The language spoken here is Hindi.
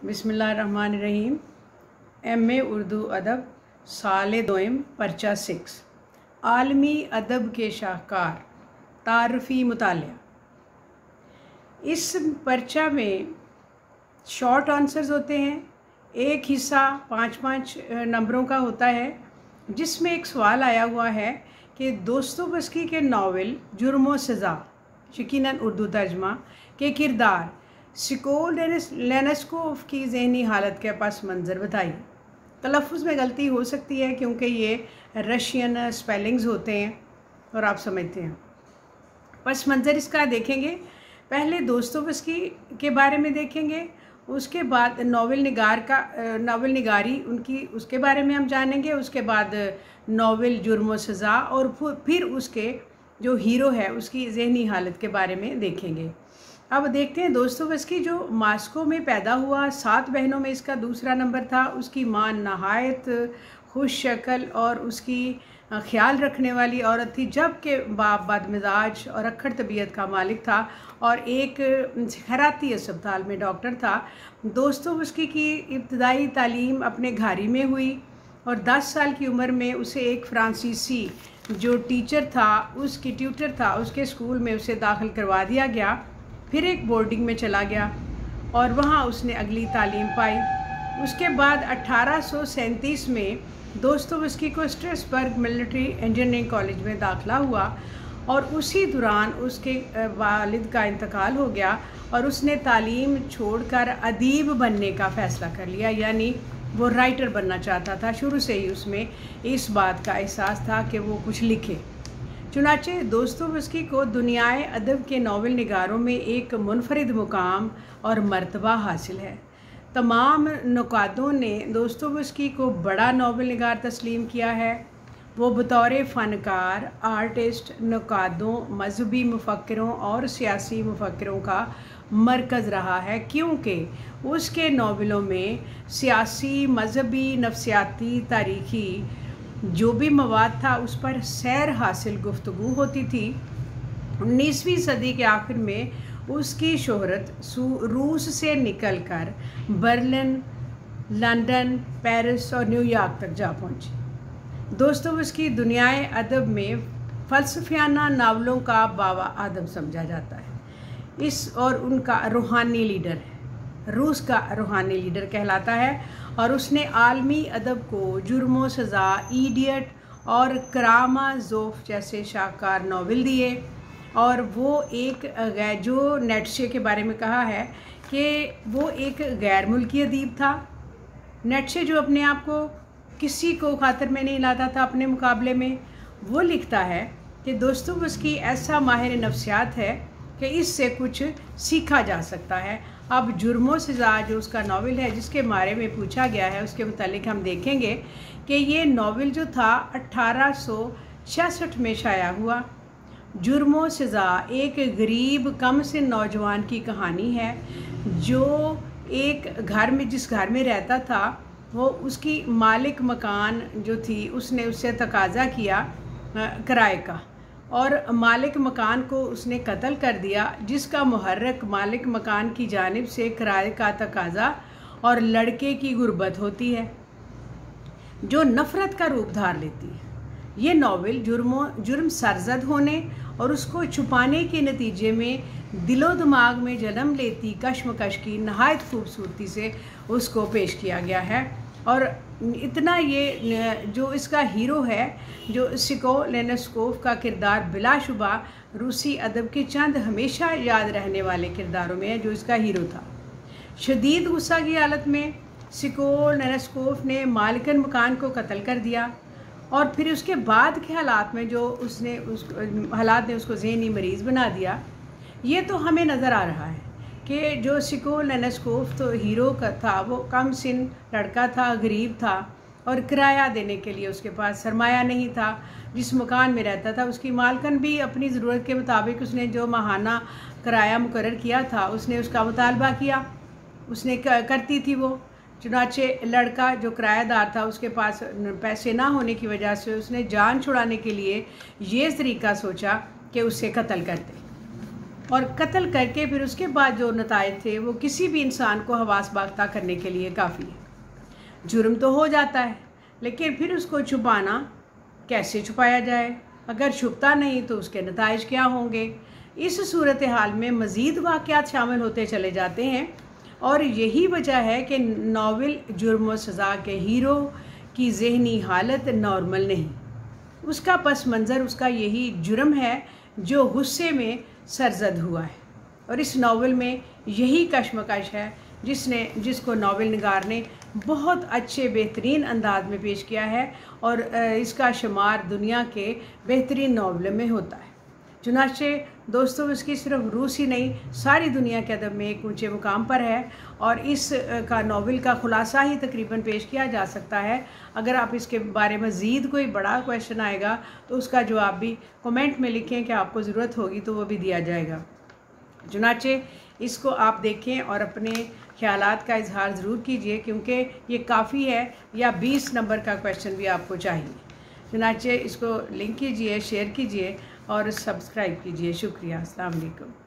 बिस्मिल्लाहिर्रहमानिर्रहीम। एम.ए. उर्दू अदब साल दोयम पर्चा 6 आलमी अदब के शाहकार तारफ़ी मुतालिया। इस पर्चा में शॉर्ट आंसर्स होते हैं। एक हिस्सा 5-5 नंबरों का होता है जिसमें एक सवाल आया हुआ है कि दोस्तोवस्की के नावल जुर्म व सज़ा यकीनन उर्दू तर्जमा के किरदार सेकोलेनस्कोव की ज़हनी हालत के पस मंज़र बताइए। तलफ़्फ़ुज़ में गलती हो सकती है क्योंकि ये रशियन स्पेलिंग्स होते हैं और आप समझते हैं। पस मंज़र इसका देखेंगे। पहले दोस्तोवस्की के बारे में देखेंगे, उसके बाद नावल निगारी उनकी उसके बारे में हम जानेंगे। उसके बाद नावल जुर्म व सज़ा और फिर उसके जो हीरो है उसकी ज़हनी हालत के बारे में देखेंगे। अब देखते हैं दोस्तोवस्की जो मास्को में पैदा हुआ, 7 बहनों में इसका दूसरा नंबर था। उसकी माँ नहायत खुश शक्ल और उसकी ख्याल रखने वाली औरत थी, जबकि बाप बदमिजाज और अक्खड़ तबीयत का मालिक था और एक खैराती अस्पताल में डॉक्टर था। दोस्तोवस्की की इब्तदाई तालीम अपने घर ही में हुई और 10 साल की उम्र में उसे एक फ्रांसीसी जो टीचर था, उसकी ट्यूटर था, उसके स्कूल में उसे दाखिल करवा दिया गया। फिर एक बोर्डिंग में चला गया और वहाँ उसने अगली तालीम पाई। उसके बाद 1837 में दोस्तोवस्की को स्ट्रासबर्ग मिलिट्री इंजीनियरिंग कॉलेज में दाखिला हुआ और उसी दौरान उसके वालिद का इंतकाल हो गया और उसने तालीम छोड़कर अदीब बनने का फ़ैसला कर लिया, यानी वो राइटर बनना चाहता था। शुरू से ही उसमें इस बात का एहसास था कि वो कुछ लिखे। चुनाचे दोस्तोवस्की को दुनियाए अदब के नावल निगारों में एक मुनफरिद मुकाम और मर्तबा हासिल है। तमाम नुकादों ने दोस्तोवस्की को बड़ा नावल निगार तस्लीम किया है। वो बतौर फ़नकार, आर्टिस्ट, नुकादों, मजहबी मुफक्किरों और सियासी मुफक्किरों का मरकज़ रहा है, क्योंकि उसके नावलों में सियासी, मजहबी, नफ्सियाती, तारीख़ी जो भी मवाद था उस पर सैर हासिल गुफ्तगू होती थी। 19वीं सदी के आखिर में उसकी शोहरत रूस से निकलकर बर्लिन, लंदन, पेरिस और न्यूयॉर्क तक जा पहुंची। दोस्तोवस्की दुनियाए अदब में फ़लसफ़ियाना नावलों का बावा आदम समझा जाता है। और उनका रूहानी लीडर है, रूस का रूहानी लीडर कहलाता है और उसने आलमी अदब को जुर्म व सज़ा, इडियट और करामाज़ोफ जैसे शाहकार नावल दिए। और वो एक जो नीत्शे के बारे में कहा है कि वो एक गैर मुल्की अदीब था। नीत्शे जो अपने आप को किसी को खातिर में नहीं लाता था अपने मुकाबले में, वो लिखता है कि दोस्तोवस्की ऐसा माहिर नफ्सियात है कि इससे कुछ सीखा जा सकता है। अब जुर्म व सज़ा जो उसका नावल है जिसके बारे में पूछा गया है, उसके मुतालिक हम देखेंगे कि ये नावल जो था 1866 में शाया हुआ। जुर्म व सज़ा एक गरीब कम से नौजवान की कहानी है जो एक घर में जिस घर में रहता था वो उसकी मालिक मकान जो थी उसने उससे तकाजा किया किराए का, और मालिक मकान को उसने कत्ल कर दिया, जिसका मुहर्रिक मालिक मकान की जानिब से किराए का तकाजा और लड़के की गुर्बत होती है जो नफ़रत का रूप धार लेती है। ये नावल जुर्म सरजद होने और उसको छुपाने के नतीजे में दिलो दिमाग में जन्म लेती कश्मकश की नहायत खूबसूरती से उसको पेश किया गया है। और इतना ये जो इसका हीरो है जो सेकोलेनस्कोव का किरदार बिलाशुबा रूसी अदब के चंद हमेशा याद रहने वाले किरदारों में है, जो इसका हीरो था। शदीद गुस्सा की हालत में सेकोलेनस्कोव ने मालिकन मकान को कत्ल कर दिया और फिर उसके बाद के हालात में जो हालात ने उसको ज़हनी मरीज़ बना दिया। ये तो हमें नज़र आ रहा है कि जो सेकोलेनस्कोव तो हीरो का था वो कम सिन लड़का था, गरीब था और किराया देने के लिए उसके पास सरमाया नहीं था। जिस मकान में रहता था उसकी मालकन भी अपनी ज़रूरत के मुताबिक उसने जो माहाना किराया मुकर्रर किया था उसने उसका मुतालबा किया, उसने करती थी वो। चुनाचे लड़का जो किराएदार था उसके पास पैसे ना होने की वजह से उसने जान छुड़ाने के लिए ये तरीका सोचा कि उससे कत्ल कर दे। और कत्ल करके फिर उसके बाद जो नताइज थे वो किसी भी इंसान को हवास बाख्ता करने के लिए काफ़ी है। जुर्म तो हो जाता है, लेकिन फिर उसको छुपाना, कैसे छुपाया जाए, अगर छुपता नहीं तो उसके नताइज क्या होंगे। इस सूरत हाल में मज़ीद वाक़यात शामिल होते चले जाते हैं और यही वजह है कि नावल जुर्म व सज़ा के हीरो की ज़हनी हालत नॉर्मल नहीं, उसका पस मंज़र उसका यही जुर्म है जो गुस्से में सरजद हुआ है। और इस नावल में यही कशमकश है जिसको नावल निगार ने बहुत अच्छे बेहतरीन अंदाज में पेश किया है और इसका शुमार दुनिया के बेहतरीन नावलों में होता है। चुनाचे दोस्तों, इसकी सिर्फ रूस ही नहीं, सारी दुनिया के अदब में एक ऊंचे मुकाम पर है और इस का नावल का खुलासा ही तकरीबन पेश किया जा सकता है। अगर आप इसके बारे में मज़ीद कोई बड़ा क्वेश्चन आएगा तो उसका जवाब भी कमेंट में लिखें कि आपको ज़रूरत होगी तो वो भी दिया जाएगा। चुनाचे इसको आप देखें और अपने ख़यालात का इजहार ज़रूर कीजिए, क्योंकि ये काफ़ी है, या 20 नंबर का क्वेश्चन भी आपको चाहिए। चुनाचे इसको लिंक कीजिए, शेयर कीजिए और सब्सक्राइब कीजिए। शुक्रिया। अस्सलाम वालेकुम।